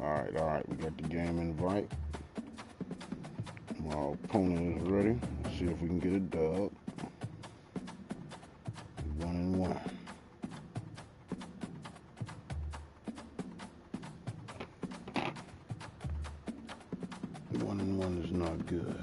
All right, we got the game invite. My opponent is ready. Let's see if we can get a dub. 1-1. 1-1 is not good.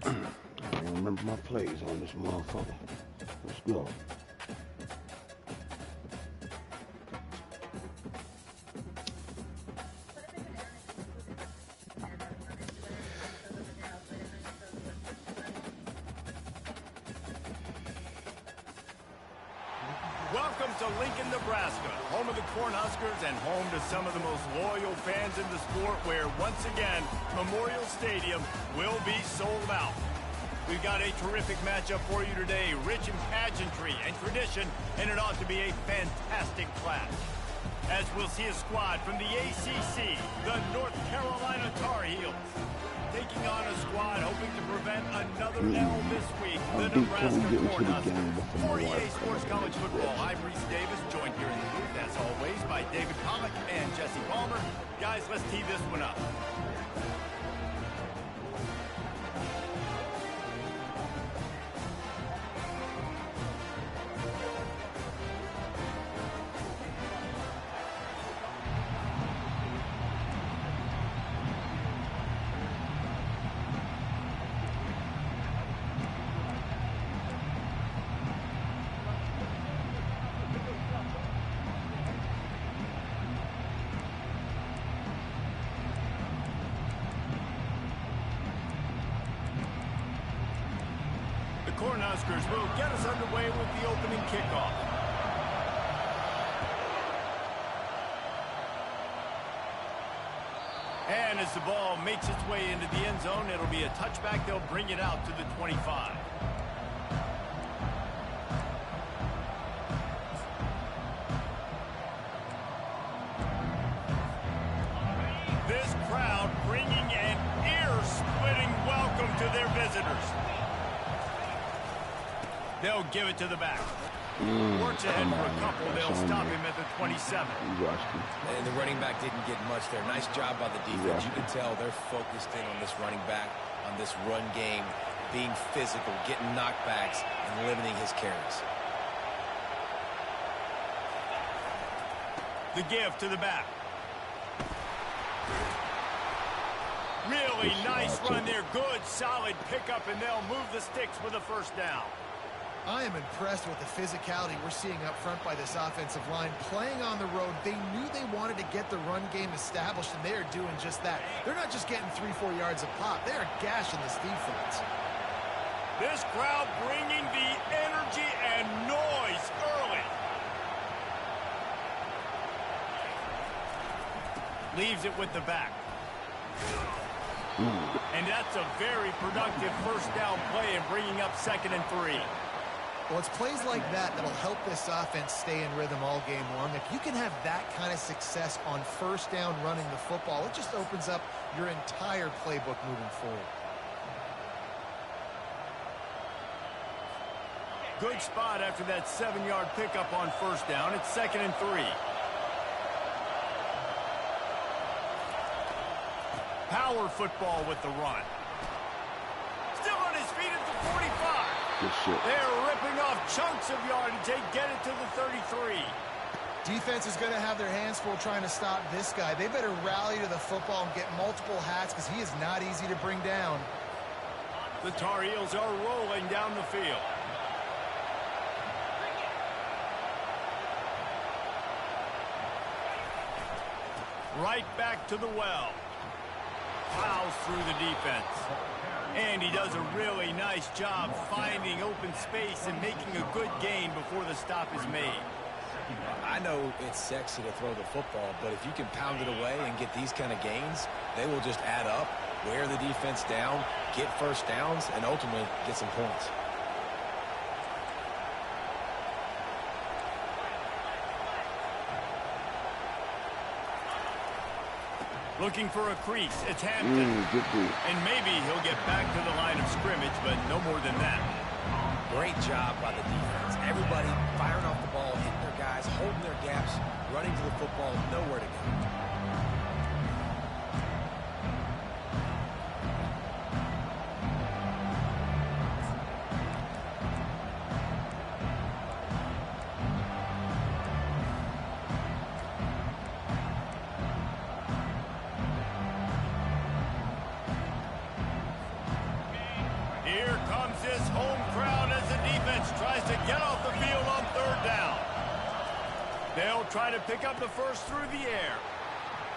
I don't remember my plays on this motherfucker. Let's go. Welcome to Lincoln, Nebraska, home of the Cornhuskers and home to some of the most loyal fans in the sport, where, once again, Memorial Stadium will be sold out. We've got a terrific matchup for you today, rich in pageantry and tradition, and it ought to be a fantastic clash. As we'll see a squad from the ACC, the North Carolina Tar Heels, taking on a squad hoping to prevent another L this week, the Nebraska Cornhuskers. For EA Sports College Football, I'm Reese Davis, joined here in the booth, as always, by David Pollack and Jesse Palmer. Guys, let's tee this one up. Cornhuskers will get us underway with the opening kickoff. And as the ball makes its way into the end zone, it'll be a touchback. They'll bring it out to the 25. This crowd bringing an ear-splitting welcome to their visitors. They'll give it to the back. Works ahead for a couple. They'll stop him at the 27. And the running back didn't get much there. Nice job by the defense. You can tell they're focused in on this running back, on this run game, being physical, getting knockbacks, and limiting his carries. The give to the back. Really nice run there. Good, solid pickup, and they'll move the sticks with a first down. I am impressed with the physicality we're seeing up front by this offensive line. Playing on the road, they knew they wanted to get the run game established, and they are doing just that. They're not just getting 3-4 yards a pop. They are gashing this defense. This crowd bringing the energy and noise early. Leaves it with the back. And that's a very productive first down play and bringing up 2nd and 3. Well, it's plays like that that'll help this offense stay in rhythm all game long. If you can have that kind of success on first down running the football, it just opens up your entire playbook moving forward. Good spot after that 7-yard pickup on first down. It's 2nd and 3. Power football with the run. 45. Good shit. They're ripping off chunks of yardage. They get it to the 33. Defense is going to have their hands full trying to stop this guy. They better rally to the football and get multiple hats because he is not easy to bring down. The Tar Heels are rolling down the field. Right back to the well. Plows through the defense. And he does a really nice job finding open space and making a good gain before the stop is made. I know it's sexy to throw the football, but if you can pound it away and get these kind of gains, they will just add up, wear the defense down, get first downs, and ultimately get some points. Looking for a crease. It's Hampton. And maybe he'll get back to the line of scrimmage, but no more than that. Great job by the defense. Everybody firing off the ball, hitting their guys, holding their gaps, running to the football, nowhere to go. Here comes this home crowd as the defense tries to get off the field on third down. They'll try to pick up the first through the air.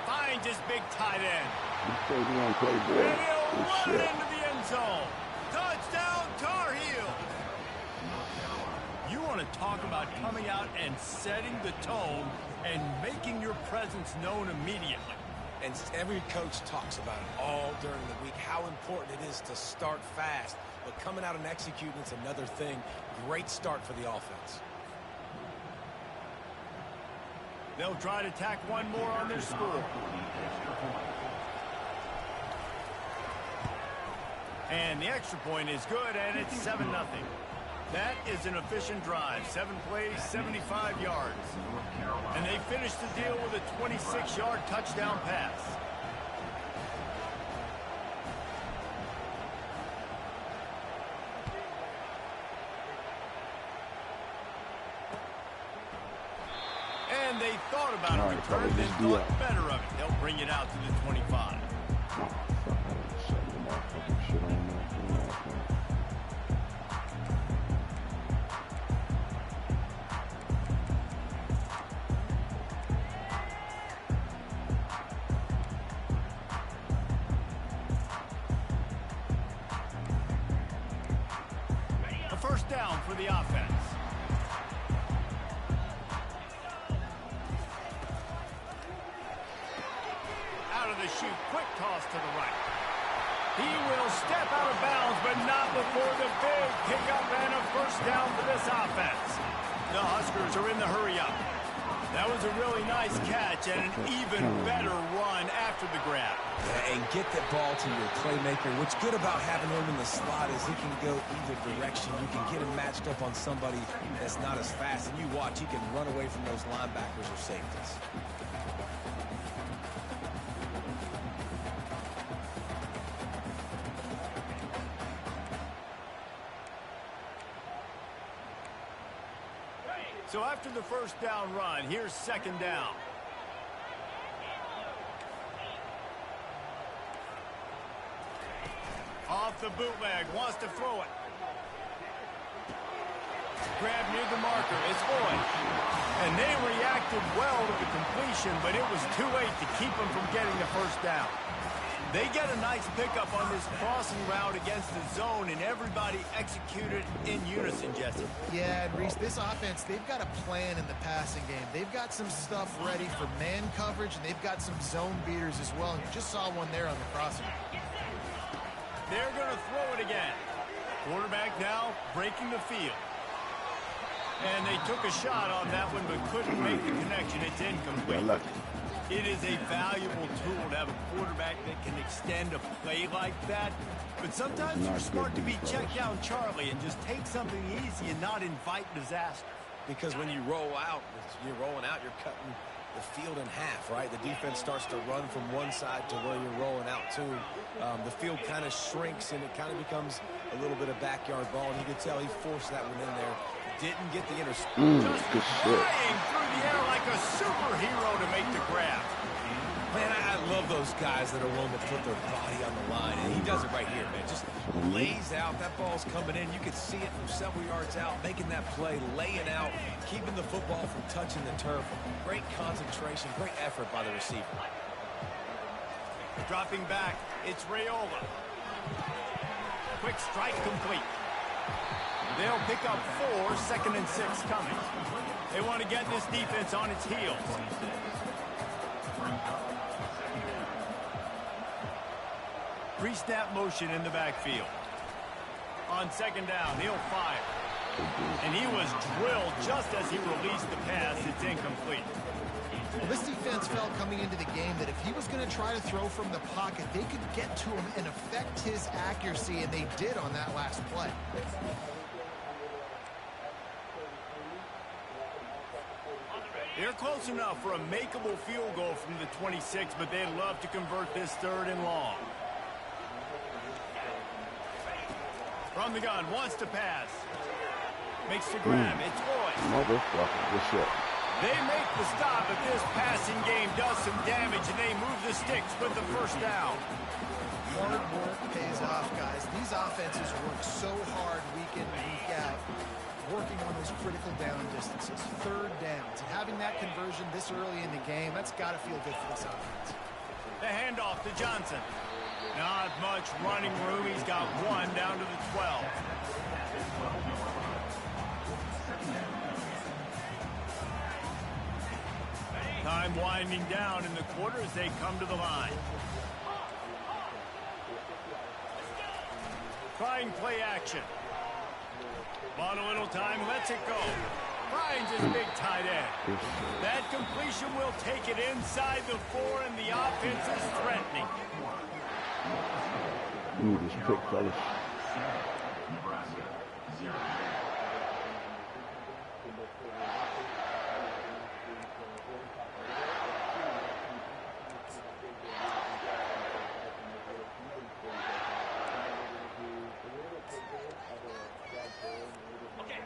Finds his big tight end. And he'll run into the end zone. Touchdown, Tar Heel. You want to talk about coming out and setting the tone and making your presence known immediately. And every coach talks about it all during the week, how important it is to start fast. But coming out and executing is another thing. Great start for the offense. They'll try to tack one more on their score. And the extra point is good, and it's 7-0. That is an efficient drive. 7 plays, 75 yards. And they finish the deal with a 26-yard touchdown pass. And they thought about a return, then thought better of it. They'll bring it out to the 25. A first down for the offense. Out of the chute, quick toss to the right. He will step out of bounds, but not before the big pickup and a first down for this offense. The Huskers are in the hurry-up. That was a really nice catch and an even better run after the grab. And get that ball to your playmaker. What's good about having him in the slot is he can go either direction. You can get him matched up on somebody that's not as fast, and you watch, he can run away from those linebackers or safeties. So after the first down run, here's second down. Off the bootleg, wants to throw it. Grab near the marker, it's Boyd. And they reacted well to the completion, but it was too late to keep them from getting the first down. They get a nice pickup on this crossing route against the zone, and everybody executed in unison, Jesse. Yeah, and Reese, this offense, they've got a plan in the passing game. They've got some stuff ready for man coverage, and they've got some zone beaters as well. And you just saw one there on the crossing. They're going to throw it again. Quarterback now breaking the field. And they took a shot on that one, but couldn't make the connection. It's incomplete. It is a valuable tool to have a quarterback that can extend a play like that. But sometimes you're smart to be check down Charlie and just take something easy and not invite disaster. Because when you roll out, you're rolling out, you're cutting the field in half, right? The defense starts to run from one side to where you're rolling out to. The field kind of shrinks, and it kind of becomes a little bit of backyard ball, and you can tell he forced that one in there. Didn't get the interception. Just flying through the air like a superhero to make the grab. Man, I love those guys that are willing to put their body on the line, and he does it right here, man. Just lays out. That ball's coming in. You can see it from several yards out, making that play, laying out, keeping the football from touching the turf. Great concentration, great effort by the receiver. Dropping back, it's Raiola. Quick strike complete. They'll pick up 4, 2nd and 6 coming. They want to get this defense on its heels. Pre-snap motion in the backfield. On 2nd down, he'll fire. And he was drilled just as he released the pass. It's incomplete. Well, this defense felt coming into the game that if he was going to try to throw from the pocket, they could get to him and affect his accuracy, and they did on that last play. They're close enough for a makeable field goal from the 26, but they'd love to convert this 3rd and long. From the gun, wants to pass. Makes the grab. It's Boyd. Motherfucker, good shit. They make the stop, but this passing game does some damage, and they move the sticks with the 1st down. Hard work pays off, guys. These offenses work so hard week in and week out, working on those critical down distances, 3rd downs. And having that conversion this early in the game, that's got to feel good for this offense. The handoff to Johnson. Not much running room. He's got 1 down to the 12. Time winding down in the quarter as they come to the line. Trying play action. On a little time, lets it go. Finds his big tight end. That completion will take it inside the 4, and the offense is threatening. Ooh, this pick, fellas.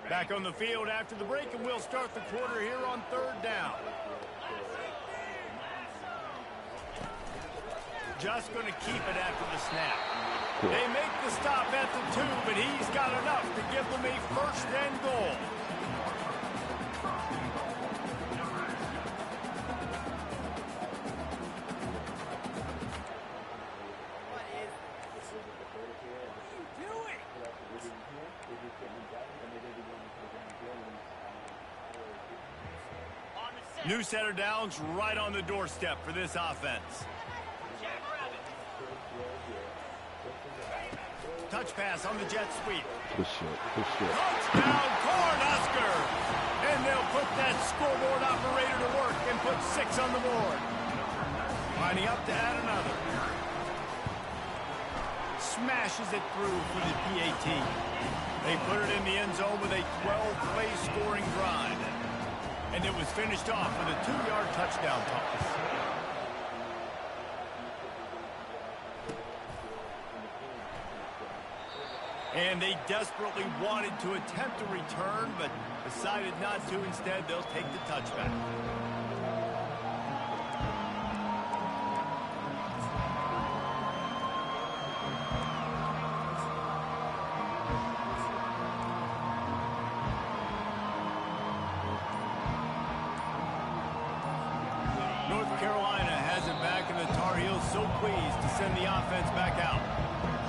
Back on the field after the break, and we'll start the quarter here on 3rd down. Just going to keep it after the snap. They make the stop at the 2, but he's got enough to give them a 1st and goal. New set of downs right on the doorstep for this offense. Touch pass on the jet sweep. Good shit, good shit. Touchdown, Cornhuskers! And they'll put that scoreboard operator to work and put 6 on the board. Lining up to add another. Smashes it through for the PAT. They put it in the end zone with a 12-play scoring drive. And it was finished off with a 2-yard touchdown toss. And they desperately wanted to attempt a return, but decided not to. Instead, they'll take the touchback. North Carolina has it back, and the Tar Heels so pleased to send the offense back out.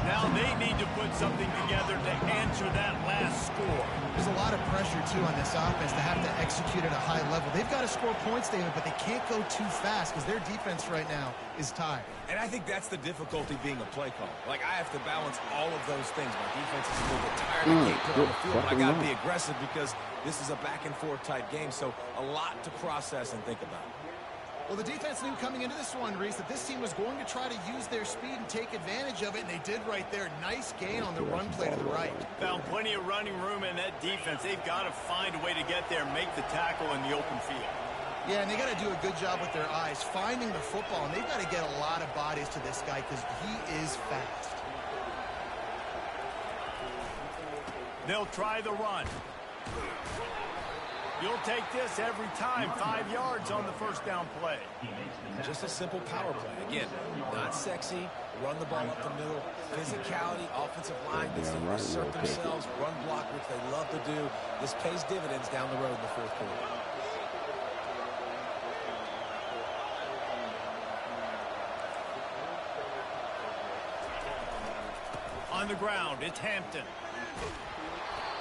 Now they need to put something together to answer that last score. There's a lot of pressure, too, on this offense to have to execute at a high level. They've got to score points, David, but they can't go too fast because their defense right now is tired. And I think that's the difficulty being a play call. Like, I have to balance all of those things. My defense is a little bit tired. I can't put on the field, but I got to be aggressive because this is a back-and-forth type game, so a lot to process and think about. Well, the defense knew coming into this one, Reese, that this team was going to try to use their speed and take advantage of it, and they did right there. Nice gain on the run play to the right. Found plenty of running room in that defense. They've got to find a way to get there, make the tackle in the open field. Yeah, and they got to do a good job with their eyes, finding the football, and they've got to get a lot of bodies to this guy because he is fast. They'll try the run. You'll take this every time. 5 yards on the first down play. Just a simple power play. Again, not sexy. Run the ball up the middle. Physicality, offensive line gets to assert themselves. Run block, which they love to do. This pays dividends down the road in the fourth quarter. On the ground, it's Hampton.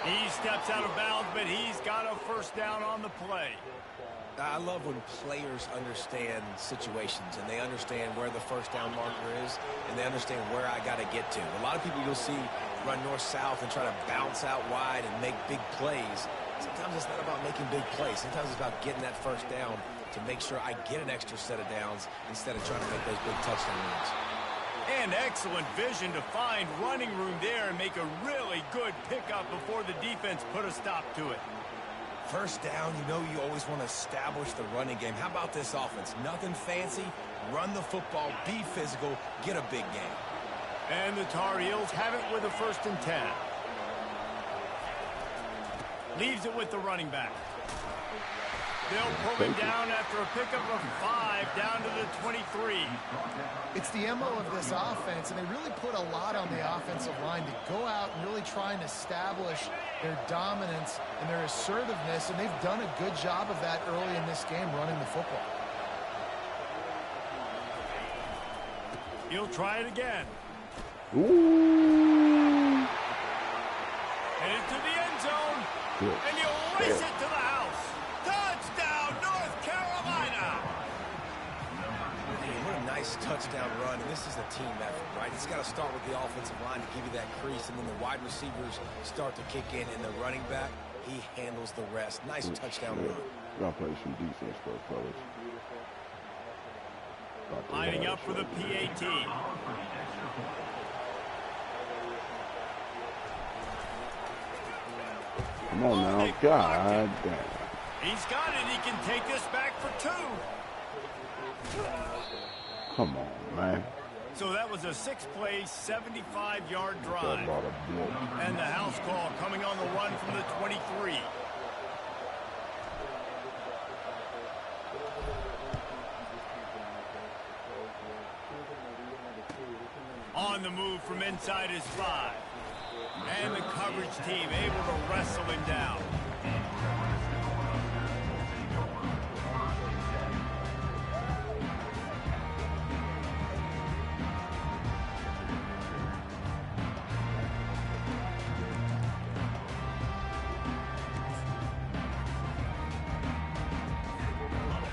He steps out of bounds, but he's got a first down on the play. I love when players understand situations and they understand where the first down marker is and they understand where I got to get to. A lot of people you'll see run north-south and try to bounce out wide and make big plays. Sometimes it's not about making big plays. Sometimes it's about getting that first down to make sure I get an extra set of downs instead of trying to make those big touchdown runs. And excellent vision to find running room there and make a really good pickup before the defense put a stop to it. First down, you know you always want to establish the running game. How about this offense? Nothing fancy. Run the football, be physical, get a big game. And the Tar Heels have it with a 1st and 10. Leaves it with the running back. They'll pull him down after a pickup of 5 down to the 23. It's the MO of this offense, and they really put a lot on the offensive line to go out and really try and establish their dominance and their assertiveness, and they've done a good job of that early in this game running the football. He'll try it again. Ooh. Headed to the end zone. Good. And you'll race it to the house. Touchdown, North Carolina. Hey, what a nice touchdown run. And this is a team effort, right? It's got to start with the offensive line to give you that crease, and then the wide receivers start to kick in, and the running back, he handles the rest. Nice touchdown run. Gotta play some defense first, fellas. Lining up for the PAT. Come on now, God damn. He's got it. He can take this back for 2. Come on, man. So that was a 6-play, 75-yard drive. And the house call coming on the run from the 23. On the move from inside his 5. And the coverage team able to wrestle him down.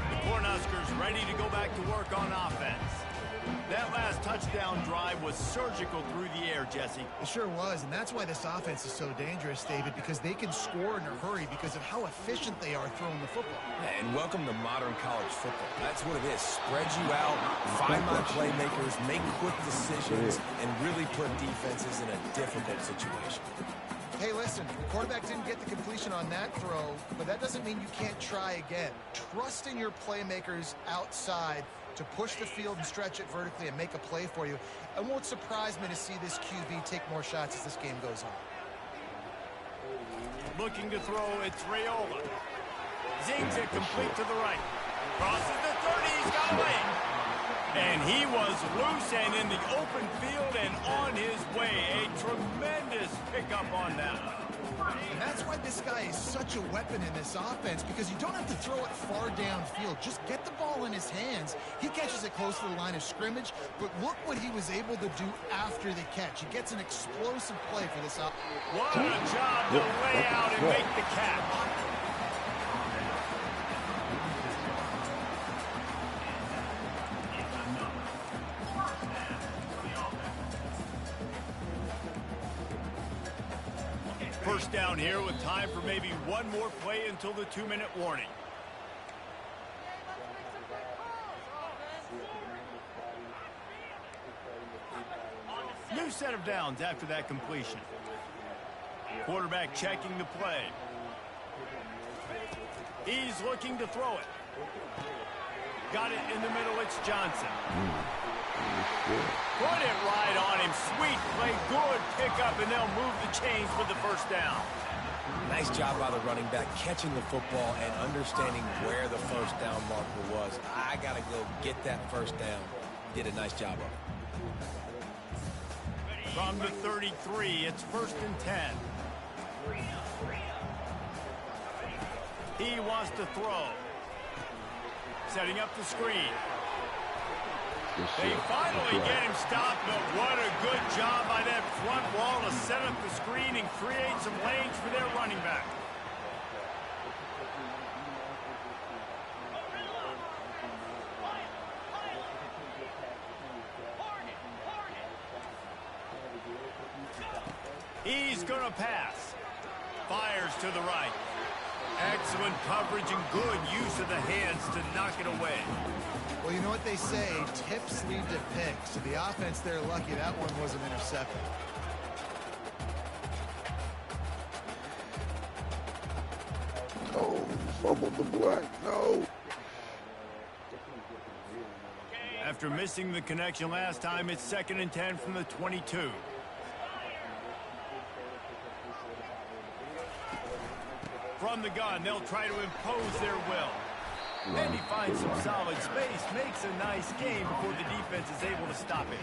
The Cornhuskers ready to go back to work on offense. That last touchdown drive was surgical through the air, Jesse. It sure was, and that's why this offense is so dangerous, David, because they can score in a hurry because of how efficient they are throwing the football. And welcome to modern college football. That's what it is. Spread you out, find my playmakers, make quick decisions, and really put defenses in a difficult situation. Hey, listen, the quarterback didn't get the completion on that throw, but that doesn't mean you can't try again. Trust in your playmakers outside to push the field and stretch it vertically and make a play for you. It won't surprise me to see this QB take more shots as this game goes on. Looking to throw, it's Raiola. Zings it complete to the right. Crosses the 30, he's got away. And he was loose and in the open field and on his way. A tremendous pickup on that. And that's why this guy is such a weapon in this offense, because you don't have to throw it far downfield. Just get the ball in his hands. He catches it close to the line of scrimmage, but look what he was able to do after the catch. He gets an explosive play for this offense. What a job to lay out and make the catch. First down here with time for maybe one more play until the 2-minute warning. New set of downs after that completion. Quarterback checking the play. He's looking to throw it. Got it in the middle, it's Johnson. Put it right on him. Sweet play, good pickup, and they'll move the chains for the first down. Nice job by the running back catching the football and understanding where the first down marker was. I got to go get that first down. Did a nice job of it. From the 33, it's 1st and 10. He wants to throw. Setting up the screen. They finally get him stopped, but what a good job by that front wall to set up the screen and create some lanes for their running back. He's going to pass. Fires to the right. Excellent coverage and good use of the hands to knock it away. Well, you know what they say, tips lead to picks. So the offense, they're lucky that one wasn't intercepted. Oh, fumbled the black. No. After missing the connection last time, it's 2nd and 10 from the 22. From the gun, they'll try to impose their will. And he finds some solid space, makes a nice game before the defense is able to stop it.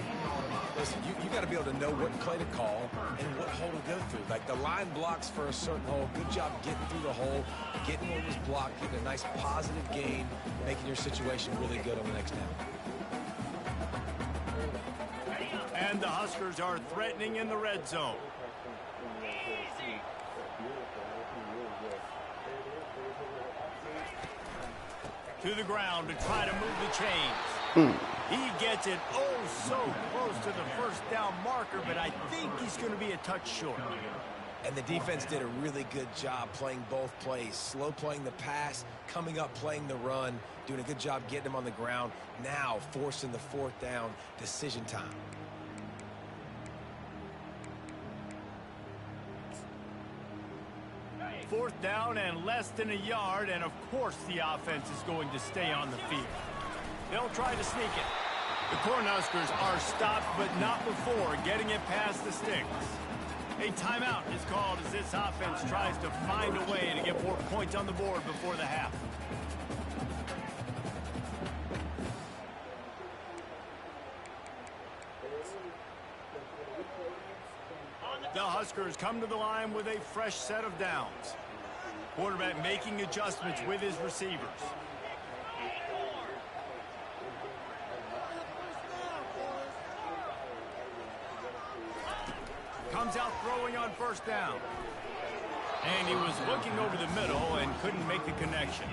Listen, you got to be able to know what play to call and what hole to go through. Like the line blocks for a certain hole. Good job getting through the hole, getting what was blocked, getting a nice positive gain, making your situation really good on the next down. And the Huskers are threatening in the red zone. To the ground to try to move the chains. He gets it so close to the first down marker, but I think he's going to be a touch short. And the defense did a really good job playing both plays. Slow playing the pass, coming up playing the run, doing a good job getting him on the ground. Now forcing the 4th down, decision time. Fourth down and less than a yard, and of course the offense is going to stay on the field. They'll try to sneak it. The Cornhuskers are stopped, but not before getting it past the sticks. A timeout is called as this offense tries to find a way to get more points on the board before the half. The Huskers come to the line with a fresh set of downs. Quarterback making adjustments with his receivers. Comes out throwing on first down. And he was looking over the middle and couldn't make the connection.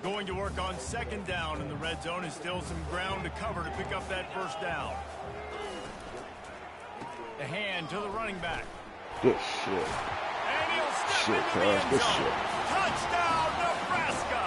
Going to work on second down in the red zone, and still some ground to cover to pick up that first down. The hand to the running back. Good shit. And he'll step into the end zone. Touchdown, Nebraska!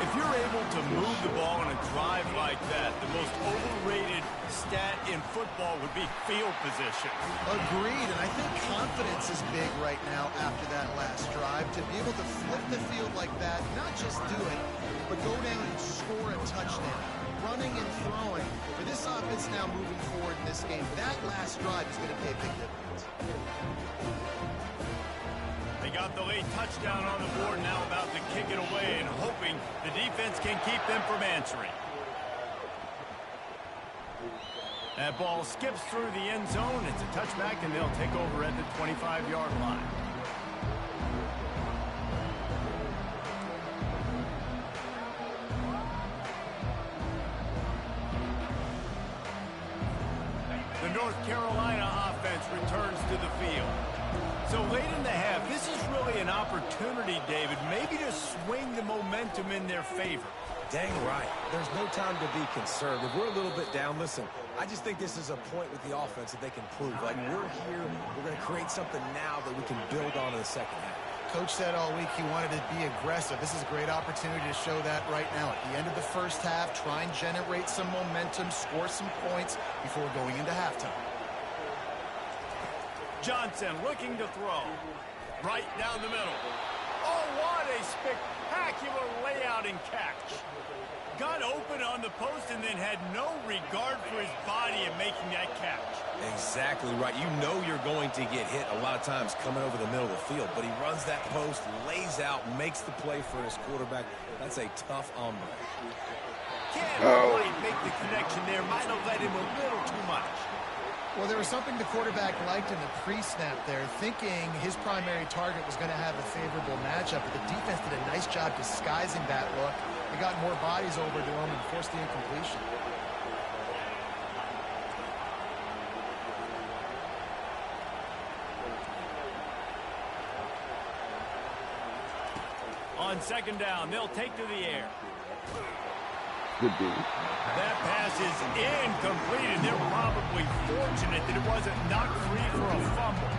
If you're able to move the ball in a drive like that, the most overrated stat in football would be field position. Agreed, and I think confidence is big right now after that last drive. To be able to flip the field like that, not just do it, but go down and score a touchdown. Running and throwing. For this offense now moving forward in this game, that last drive is going to pay a big difference. They got the late touchdown on the board, now about to kick it away and hoping the defense can keep them from answering. That ball skips through the end zone. It's a touchback, and they'll take over at the 25-yard line. The North Carolina offense returns to the field. So late in the half, this is really an opportunity, David, maybe to swing the momentum in their favor. Dang right. There's no time to be conservative. We're a little bit down. Listen, I just think this is a point with the offense that they can prove. Like, we're here, we're going to create something now that we can build on in the second half. Coach said all week he wanted to be aggressive. This is a great opportunity to show that right now. At the end of the first half, try and generate some momentum, score some points before going into halftime. Johnson looking to throw. Right down the middle. Oh, what a spectacular layout and catch. Got open on the post and then had no regard for his body in making that catch. Exactly right. You know you're going to get hit a lot of times coming over the middle of the field, but he runs that post, lays out, makes the play for his quarterback. That's a tough hombre. Can't quite make the connection there. Might have led him a little too much. Well, there was something the quarterback liked in the pre-snap there, thinking his primary target was going to have a favorable matchup, but the defense did a nice job disguising that look. They got more bodies over to him and forced the incompletion. On second down, they'll take to the air. Good deal. That pass is incomplete, and they're probably fortunate that it wasn't knocked free for a fumble.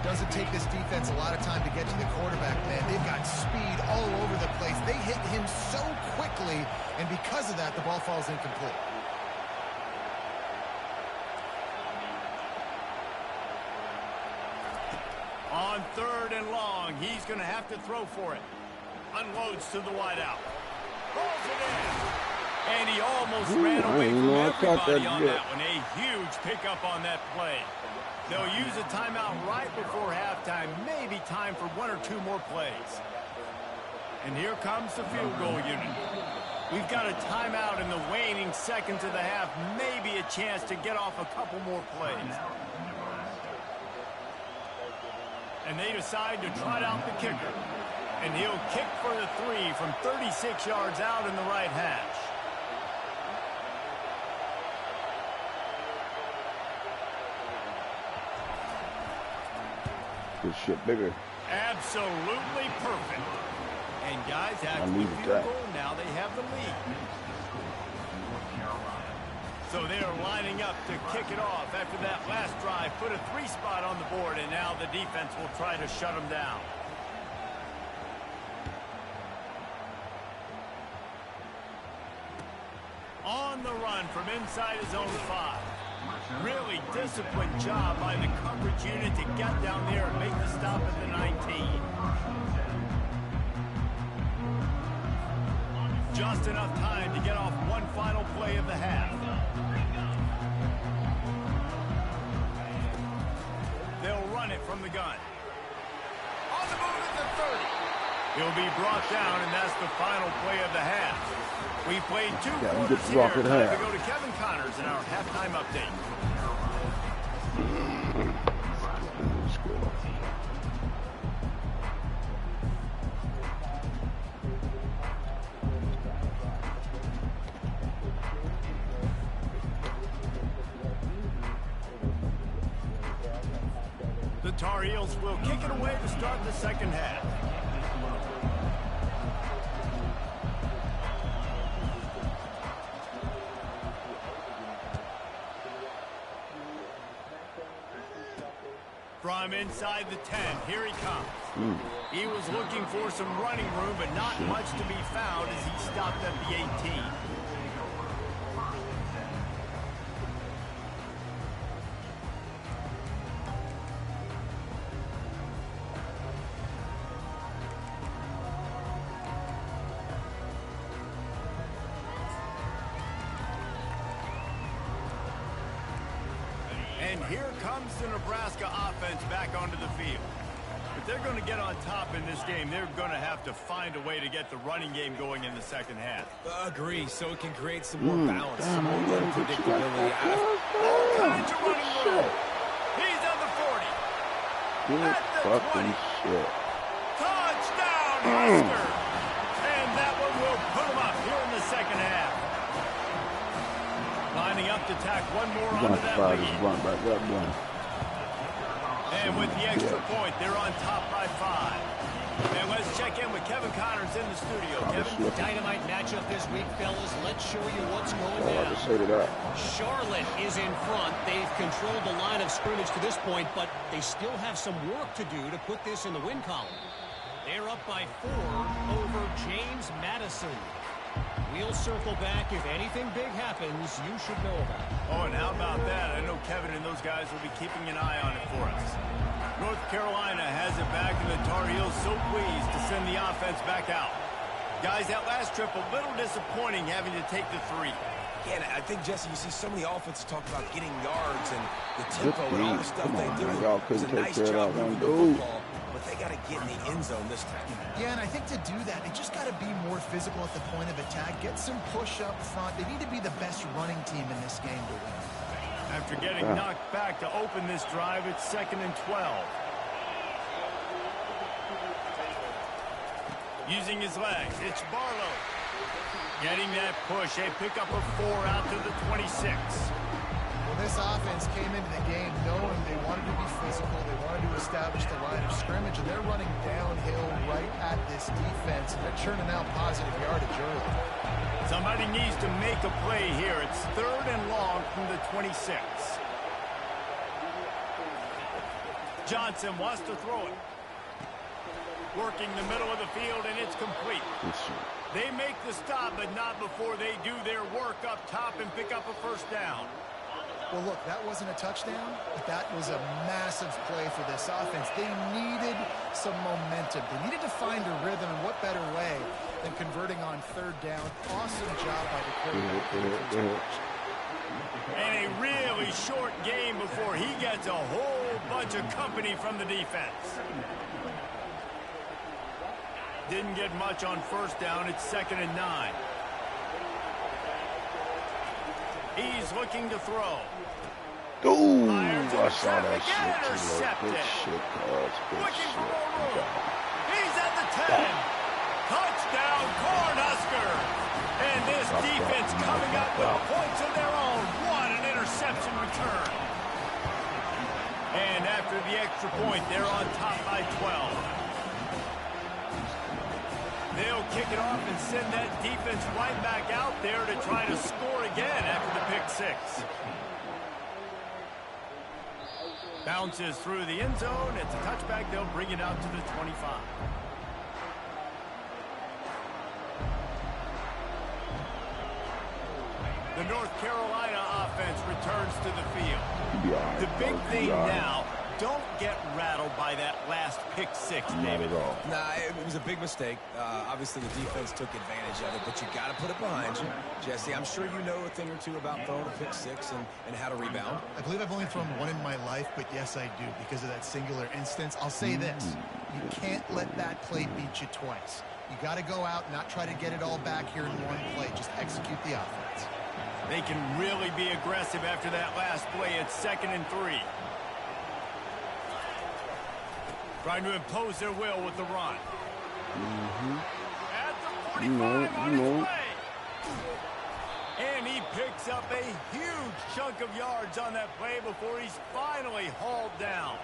Doesn't take this defense a lot of time to get to the quarterback, man. They've got speed all over the place. They hit him so quickly, and because of that, the ball falls incomplete. On third and long, he's going to have to throw for it. Unloads to the wideout. Pulls it in. And he almost ran away from everybody on that one. A huge pickup on that play. They'll use a timeout right before halftime. Maybe time for one or two more plays. And here comes the field goal unit. We've got a timeout in the waning seconds of the half. Maybe a chance to get off a couple more plays. And they decide to trot out the kicker. And he'll kick for the 3 from 36 yards out in the right hash. This shit bigger. Absolutely perfect. And guys, after the field goal, now they have the lead. So they are lining up to kick it off after that last drive. Put a 3 spot on the board, and now the defense will try to shut them down. On the run from inside his own 5. Really disciplined job by the coverage unit to get down there and make the stop at the 19. Just enough time to get off one final play of the half. They'll run it from the gun. On the move at the 30. He'll be brought down, and that's the final play of the half. We played 2 quarters here. Time to go to Kevin Connors in our halftime update. The Tar Heels will kick it away to start the second half. From inside the 10, here he comes. He was looking for some running room, but not much to be found as he stopped at the 18. And here comes the Nebraska offense back onto the field. If they're going to get on top in this game, they're going to have to find a way to get the running game going in the second half. Agree, so it can create some more balance, some more unpredictability. All kinds of running room. He's on the 40. At the 20. Touchdown, Husker. And that one will put him up here in the second half. Lining up to tack one more onto that lead. And with the extra point, they're on top by 5. And let's check in with Kevin Connors in the studio. Kevin? Dynamite matchup this week, fellas. Let's show you what's going down. Charlotte is in front. They've controlled the line of scrimmage to this point, but they still have some work to do to put this in the win column. They're up by 4 over James Madison. We'll circle back. If anything big happens, you should know about it. Oh, and how about that? I know Kevin and those guys will be keeping an eye on it for us. North Carolina has it back, and the Tar Heels so pleased to send the offense back out. Guys, that last trip, a little disappointing having to take the 3. Yeah, and I think, Jesse, you see so many offenses talk about getting yards and the tempo and all the stuff they do. It's a nice job moving the football, but they got to get in the end zone this time. Yeah, and I think to do that, they just got to be more physical at the point of attack, get some push up front. They need to be the best running team in this game to win. After getting knocked back to open this drive, it's 2nd and 12. Using his legs, it's Barlow. Getting that push, a pickup of 4 out to the 26. Well, this offense came into the game knowing they wanted to be physical, they wanted to establish the line of scrimmage, and they're running downhill right at this defense, and they're churning out positive yardage early. Somebody needs to make a play here. It's 3rd and long from the 26. Johnson wants to throw it. Working the middle of the field, and it's complete. They make the stop, but not before they do their work up top and pick up a 1st down. Well, look, that wasn't a touchdown, but that was a massive play for this offense. They needed some momentum. They needed to find a rhythm, and what better way than converting on 3rd down. Awesome job by the quarterback. And a really short game before he gets a whole bunch of company from the defense. Didn't get much on 1st down. It's 2nd and 9. He's looking to throw. Ooh, I saw that shit. Intercepted. Good shit, cuz. Good Looking for shit. more room. He's at the 10. Touchdown, Cornhuskers. And this defense coming up with points of their own. What an interception return. And after the extra point, they're on top by 12. They'll kick it off and send that defense right back out there to try to score again after the pick 6. Bounces through the end zone. It's a touchback. They'll bring it out to the 25. The North Carolina offense returns to the field. The big thing now, don't get rattled by that last pick 6, David. Not at all. Nah, it was a big mistake. Obviously, the defense took advantage of it, but you got to put it behind you. Jesse, I'm sure you know a thing or two about throwing a pick 6 and how to rebound. I believe I've only thrown 1 in my life, but yes, I do, because of that singular instance. I'll say this. You can't let that play beat you twice. You got to go out and not try to get it all back here in one play. Just execute the offense. They can really be aggressive after that last play. It's 2nd and 3. Trying to impose their will with the run. At the 45 on his way. And he picks up a huge chunk of yards on that play before he's finally hauled down.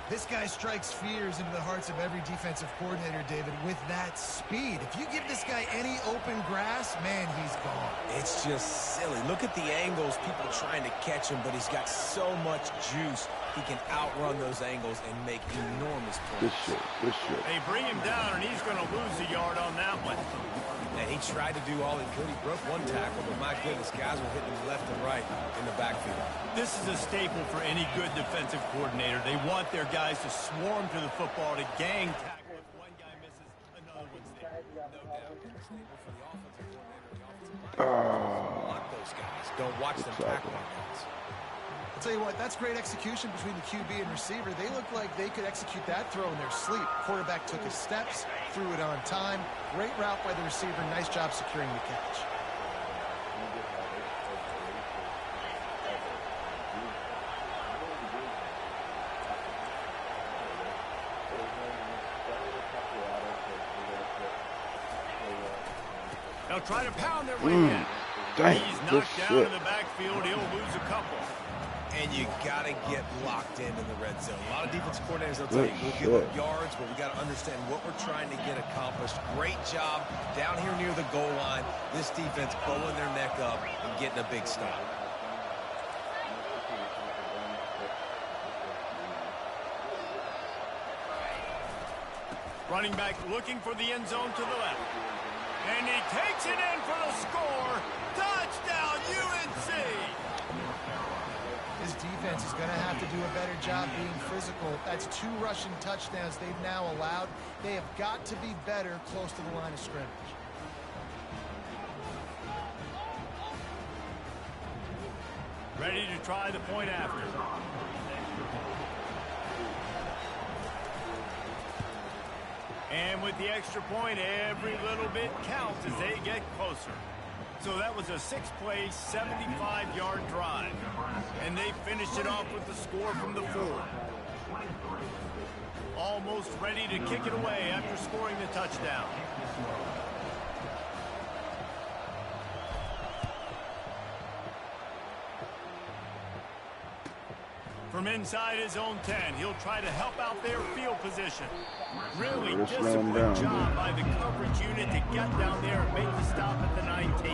This guy strikes fears into the hearts of every defensive coordinator, David, with that speed. If you give this guy any open grass, man, he's gone. It's just silly. Look at the angles, people trying to catch him, but he's got so much juice. He can outrun those angles and make enormous plays. Good shit. They bring him down, and he's going to lose a yard on that one. And he tried to do all he could. He broke 1 tackle, but my goodness, guys were hitting him left and right in the backfield. This is a staple for any good defensive coordinator. They want their guys to swarm to the football, to gang tackle. If one guy misses, another one's there. No doubt. Staple for the offensive coordinator. The offensive line. Block those guys. Don't watch them tackle our guys. I'll tell you what, that's great execution between the QB and receiver. They look like they could execute that throw in their sleep. Quarterback took his steps, threw it on time. Great route by the receiver. Nice job securing the catch. They'll try to pound their way in. Dang, He's knocked down in the backfield. He'll lose a couple. And you got to get locked in the red zone. A lot of defense coordinators, they'll tell you, we'll give up yards, but we got to understand what we're trying to get accomplished. Great job down here near the goal line. This defense bowing their neck up and getting a big stop. Running back looking for the end zone to the left. And he takes it in for the score. Touchdown, UNC! His defense is going to have to do a better job being physical. That's 2 rushing touchdowns they've now allowed. They have got to be better close to the line of scrimmage. Ready to try the point after. And with the extra point, every little bit counts as they get closer. So that was a 6-play, 75-yard drive. And they finished it off with the score from the 4. Almost ready to kick it away after scoring the touchdown. From inside his own 10, he'll try to help out their field position. Really disciplined job by the coverage unit to get down there and make the stop at the 19.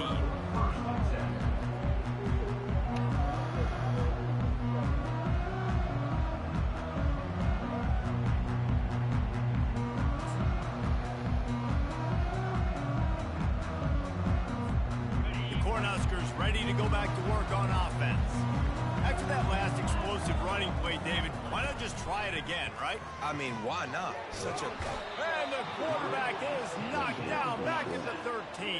The Cornhuskers ready to go back to work on offense. After that last explosive running play, David, why not just try it again, right? I mean, why not? Such a... And the quarterback is knocked down back at the 13.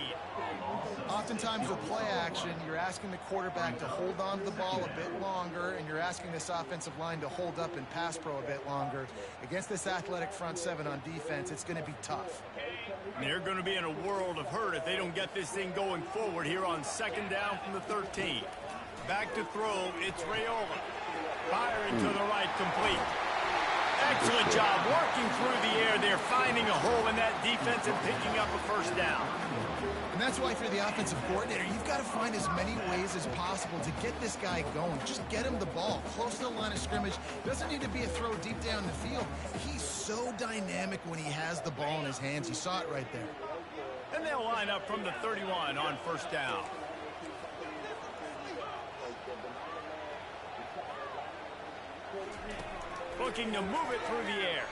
Oftentimes with play action, you're asking the quarterback to hold on to the ball a bit longer, and you're asking this offensive line to hold up in pass pro a bit longer. Against this athletic front 7 on defense, it's going to be tough. They're going to be in a world of hurt if they don't get this thing going forward here on 2nd down from the 13. Back to throw, it's Raiola. Firing to the right, complete. Excellent job working through the air there, finding a hole in that defense and picking up a first down. And that's why for the offensive coordinator, you've got to find as many ways as possible to get this guy going. Just get him the ball close to the line of scrimmage. Doesn't need to be a throw deep down the field. He's so dynamic when he has the ball in his hands. You saw it right there. And they'll line up from the 31 on 1st down. Looking to move it through the air.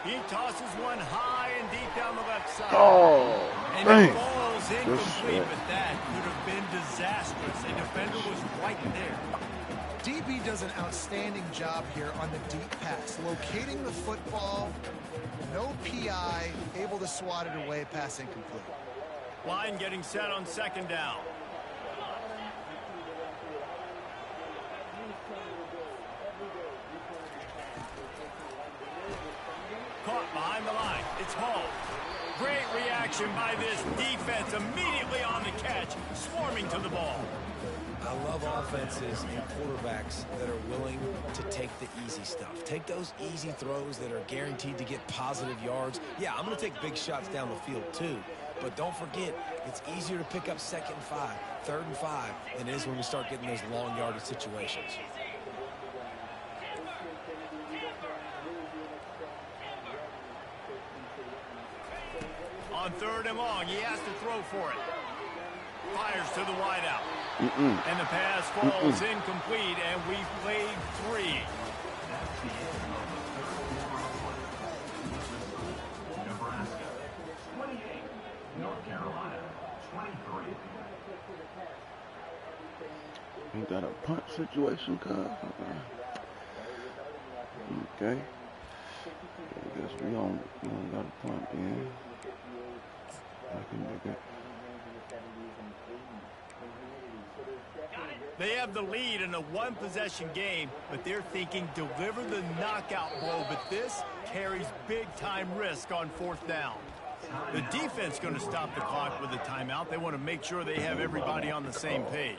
He tosses one high and deep down the left side. Oh, and dang. it falls incomplete, but that could have been disastrous. A defender was right there. DB does an outstanding job here on the deep pass. Locating the football, no PI, able to swat it away, pass incomplete. Line getting set on 2nd down. Caught behind the line. It's Hall. Great reaction by this defense. Immediately on the catch, swarming to the ball. I love offenses and quarterbacks that are willing to take the easy stuff. Take those easy throws that are guaranteed to get positive yards. Yeah, I'm going to take big shots down the field too. But don't forget, it's easier to pick up 2nd and 5, 3rd and 5 than it is when we start getting those long yardage situations. On 3rd and long, he has to throw for it. Fires to the wideout. And the pass falls incomplete, and we've played 3. Nebraska, 28. North Carolina, 23. Ain't that a punt situation, cuz? Okay. I guess we don't got a punt in. I can make it. They have the lead in a 1-possession game, but they're thinking deliver the knockout blow, but this carries big-time risk on 4th down. The defense going to stop the clock with a timeout. They want to make sure they have everybody on the same page.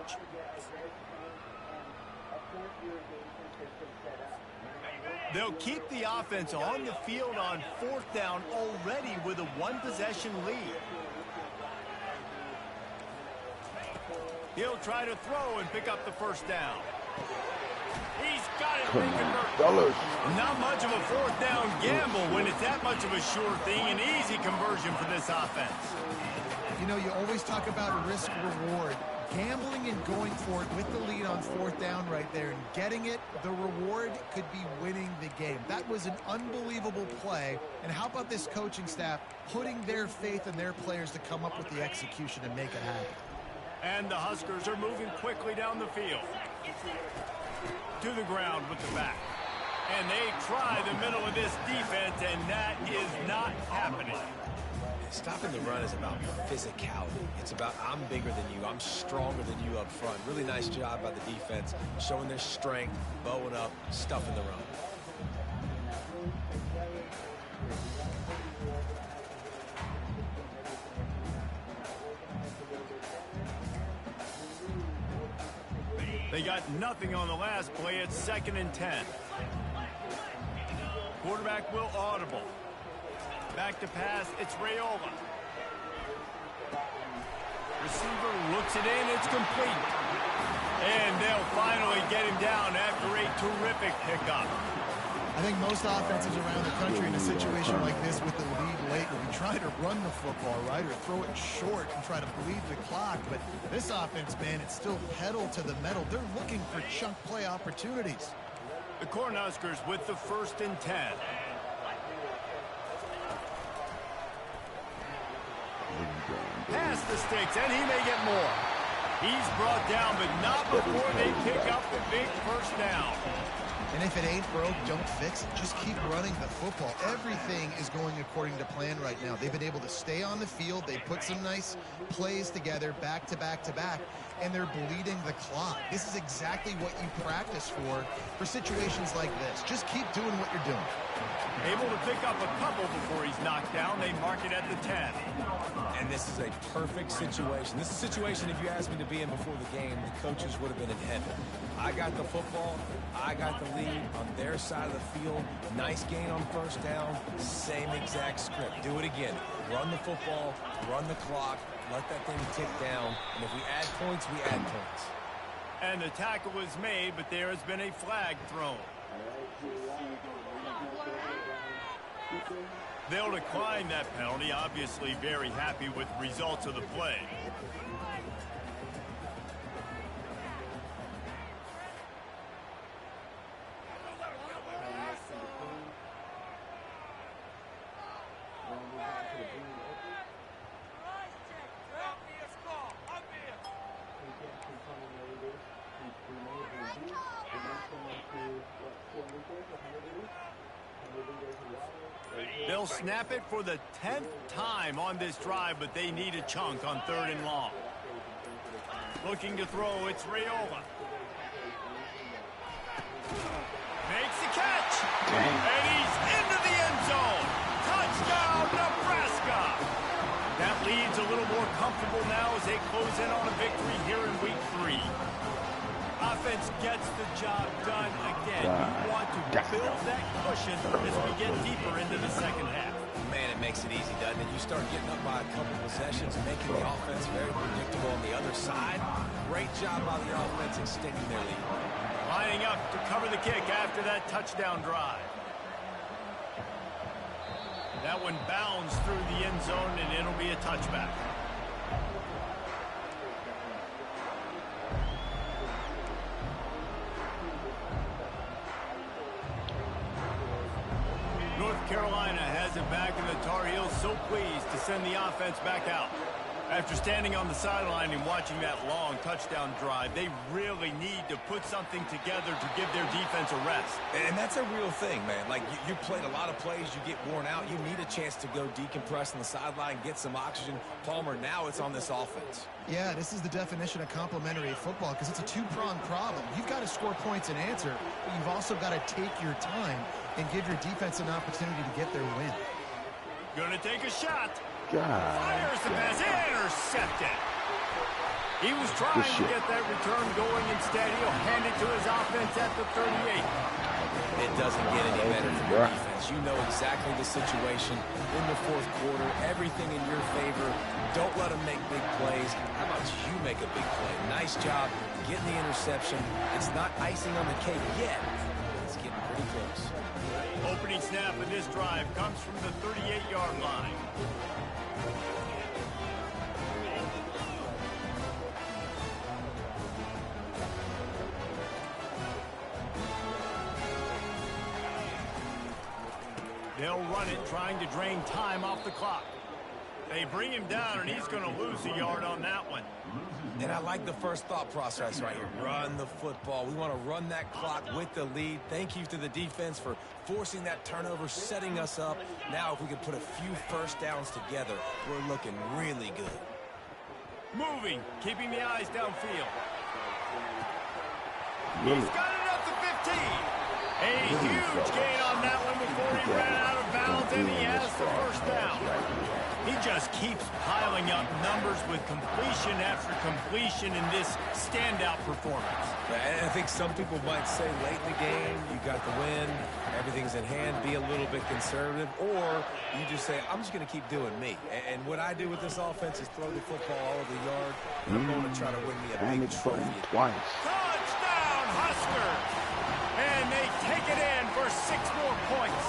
They'll keep the offense on the field on 4th down already with a 1-possession lead. He'll try to throw and pick up the first down. He's got it. Come on, fellas. Not much of a fourth down gamble when it's that much of a sure thing. An easy conversion for this offense. You know, you always talk about risk-reward. Gambling and going for it with the lead on fourth down right there and getting it, the reward could be winning the game. That was an unbelievable play. And how about this coaching staff putting their faith in their players to come up with the execution and make it happen? And the Huskers are moving quickly down the field. To the ground with the back. And they try the middle of this defense, and that is not happening. Stopping the run is about physicality. It's about I'm bigger than you. I'm stronger than you up front. Really nice job by the defense, showing their strength, bowing up, stuffing the run. They got nothing on the last play. It's 2nd and 10. Quarterback will audible. Back to pass, it's Raiola. Receiver looks it in, it's complete. And they'll finally get him down after a terrific pickup. I think most offenses around the country in a situation like this with the lead late will be trying to run the football, right, or throw it short and try to bleed the clock. But this offense, man, it's still pedal to the metal. They're looking for chunk play opportunities. The Cornhuskers with the 1st and 10. Pass the sticks, and he may get more. He's brought down, but not before they pick up the big first down. And if it ain't broke, don't fix it. Just keep running the football. Everything is going according to plan right now. They've been able to stay on the field. They put some nice plays together back to back to back, and they're bleeding the clock. This is exactly what you practice for situations like this. Just keep doing what you're doing. Able to pick up a couple before he's knocked down. They mark it at the 10. And this is a perfect situation. This is a situation, if you asked me to be in before the game, the coaches would have been in heaven. I got the football. I got the lead on their side of the field. Nice gain on first down. Same exact script. Do it again. Run the football. Run the clock. Let that thing tick down. And if we add points, we add points. And the tackle was made, but there has been a flag thrown. They'll decline that penalty, obviously very happy with the results of the play. They'll snap it for the 10th time on this drive, but they need a chunk on 3rd and long. Looking to throw, it's Raiola. Makes the catch. And he's into the end zone. Touchdown, Nebraska. That lead's a little more comfortable now as they close in on a victory here in week 3. Offense gets the job done again. You want to build that cushion as we get deeper into the second half. Man, it makes it easy, doesn't it? You start getting up by a couple possessions and making the offense very predictable on the other side. Great job by the offense extending their lead. Lining up to cover the kick after that touchdown drive. That one bounds through the end zone, and it'll be a touchback. North Carolina has it back, and the Tar Heels so pleased to send the offense back out. After standing on the sideline and watching that long touchdown drive, they really need to put something together to give their defense a rest. And that's a real thing, man. Like, you played a lot of plays, you get worn out. You need a chance to go decompress on the sideline, get some oxygen. Palmer, now it's on this offense. Yeah, this is the definition of complementary football because it's a two-pronged problem. You've got to score points and answer, but you've also got to take your time and give your defense an opportunity to get their win. Gonna take a shot. God. Fires the pass, intercepted. He was trying to get that return going. Instead, he'll hand it to his offense at the 38. It doesn't get any better for your defense. You know exactly the situation in the fourth quarter. Everything in your favor. Don't let them make big plays. How about you make a big play? Nice job getting the interception. It's not icing on the cake yet. It's getting pretty close. Opening snap in this drive comes from the 38-yard line. They'll run it, trying to drain time off the clock. They bring him down, and he's going to lose a yard on that one. And I like the first thought process right here. Run the football. We want to run that clock with the lead. Thank you to the defense for forcing that turnover, setting us up. Now, if we could put a few first downs together, we're looking really good. Moving, keeping the eyes downfield. He's got it up to 15. A huge gain on that one before he ran out of bounds, and he has the first down. He just keeps piling up numbers with completion after completion in this standout performance. I think some people might say late in the game, you got the win, everything's in hand, be a little bit conservative, or you just say, I'm just going to keep doing me. And what I do with this offense is throw the football all over the yard, and I'm going to try to win me a big trophy. Twice. Touchdown, Huskers! And they take it in for 6 more points.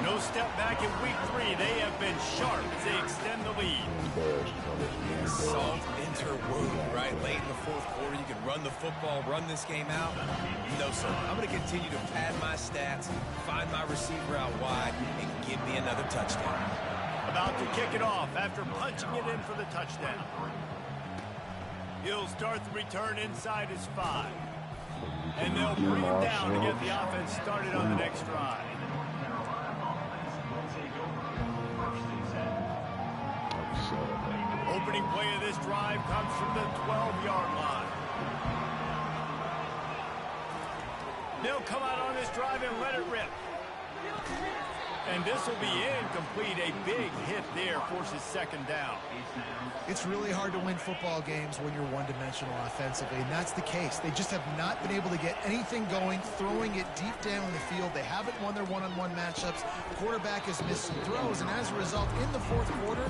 No step back in week 3. They have been sharp as they extend the lead. Salt enter wound, right? Late in the fourth quarter, you can run the football, run this game out. No, sir. I'm going to continue to pad my stats, find my receiver out wide, and give me another touchdown. About to kick it off after punching it in for the touchdown. He'll start the return inside his 5. And they'll bring him down to get the offense started on the next drive. Opening play of this drive comes from the 12-yard line. They'll come out on this drive and let it rip. And this will be incomplete. A big hit there forces second down. It's really hard to win football games when you're one-dimensional offensively, and that's the case. They just have not been able to get anything going, throwing it deep down the field. They haven't won their one-on-one matchups. The quarterback has missed some throws, and as a result, in the fourth quarter,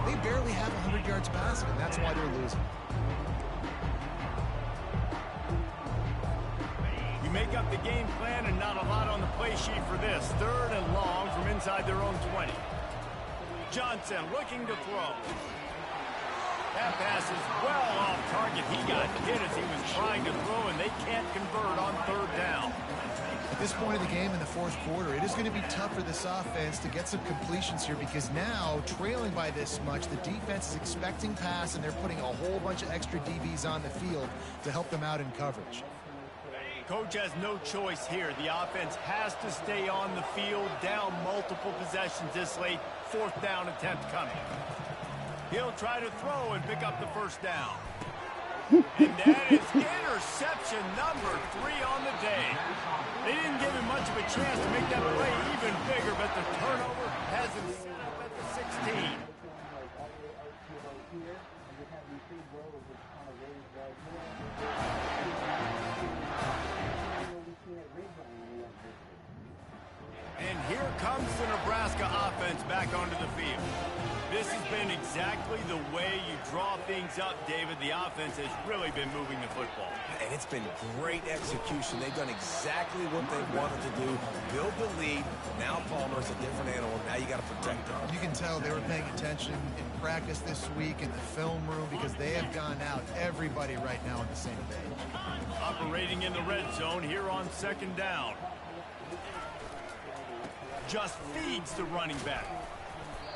they barely have 100 yards passing, and that's why they're losing. Make up the game plan and not a lot on the play sheet for this. 3rd and long from inside their own 20. Johnson looking to throw. That pass is well off target. He got hit as he was trying to throw, and they can't convert on 3rd down. At this point of the game in the fourth quarter, it is going to be tough for this offense to get some completions here because now, trailing by this much, the defense is expecting pass, and they're putting a whole bunch of extra DBs on the field to help them out in coverage. Coach has no choice here. The offense has to stay on the field, down multiple possessions this late. 4th down attempt coming. He'll try to throw and pick up the first down. And that is interception number 3 on the day. They didn't give him much of a chance to make that play even bigger, but the turnover has him set up at the 16. And here comes the Nebraska offense back onto the field. This has been exactly the way you draw things up, David. The offense has really been moving the football. And it's been great execution. They've done exactly what they wanted to do. Build the lead. Now Palmer's a different animal. Now you got to protect them. You can tell they were paying attention in practice this week in the film room because they have gone out, everybody right now on the same page. Operating in the red zone here on 2nd down. Just feeds the running back.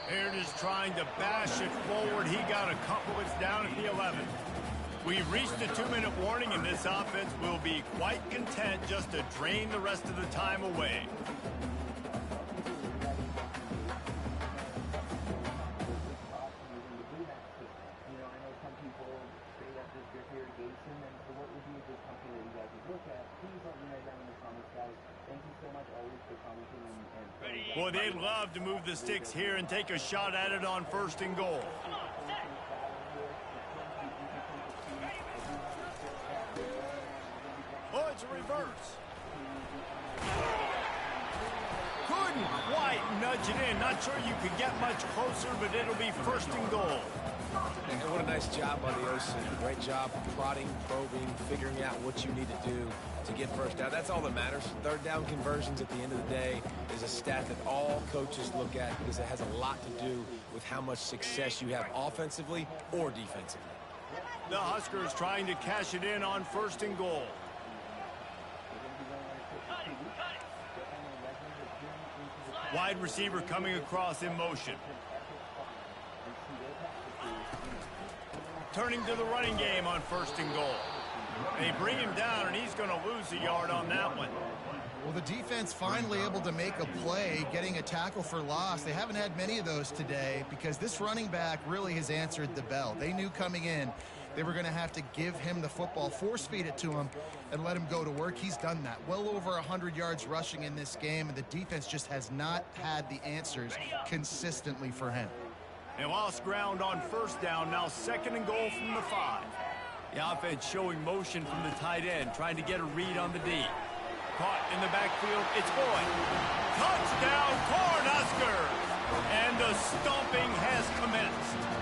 Baird is trying to bash it forward. He got a couple. It's down at the 11. We've reached the 2-minute warning, and this offense will be quite content just to drain the rest of the time away. Boy, they'd love to move the sticks here and take a shot at it on 1st and goal. Oh, it's a reverse. nudge it in. Not sure you could get much closer, but it'll be first and goal. And what a nice job by the OC. Great job prodding, probing, figuring out what you need to do to get first down. That's all that matters. Third down conversions at the end of the day is a stat that all coaches look at because it has a lot to do with how much success you have offensively or defensively. The Huskers trying to cash it in on first and goal. Wide receiver coming across in motion. Turning to the running game on first and goal. They bring him down, and he's going to lose a yard on that one. Well, the defense finally able to make a play, getting a tackle for loss. They haven't had many of those today because this running back really has answered the bell. They knew coming in they were going to have to give him the football, force feed it to him, and let him go to work. He's done that. Well over 100 yards rushing in this game, and the defense just has not had the answers consistently for him. They lost ground on first down, now second and goal from the 5. The offense showing motion from the tight end, trying to get a read on the D. Caught in the backfield, it's Boyd. Touchdown, Cornhuskers! And the stomping has commenced.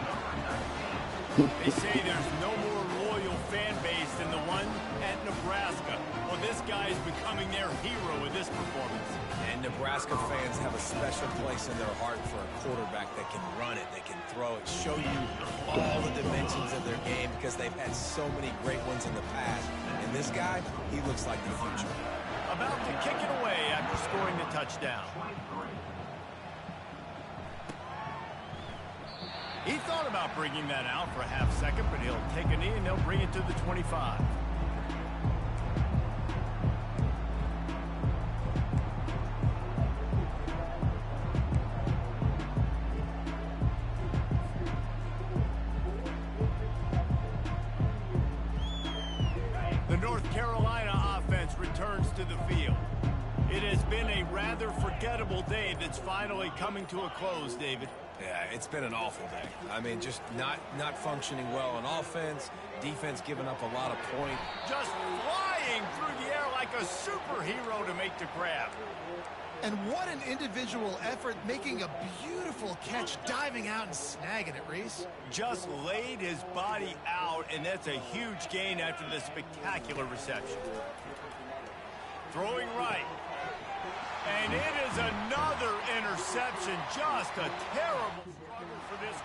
They say there's no more loyal fan base than the one at Nebraska. Well, this guy is becoming their hero with this performance. And Nebraska fans have a special place in their heart for a quarterback that can run it, that can throw it, show you all the dimensions of their game because they've had so many great ones in the past. And this guy, he looks like the future. About to kick it away after scoring the touchdown. He thought about bringing that out for a half second, but he'll take a knee and they'll bring it to the 25. The North Carolina offense returns to the field. It has been a rather forgettable day that's finally coming to a close, David. Yeah, it's been an awful day. I mean, just not functioning well on offense, defense giving up a lot of points. Just flying through the air like a superhero to make the grab. And what an individual effort, making a beautiful catch, diving out and snagging it, Reese. Just laid his body out, and that's a huge gain after the spectacular reception. Throwing right. And it is another interception. Just a terrible struggle for this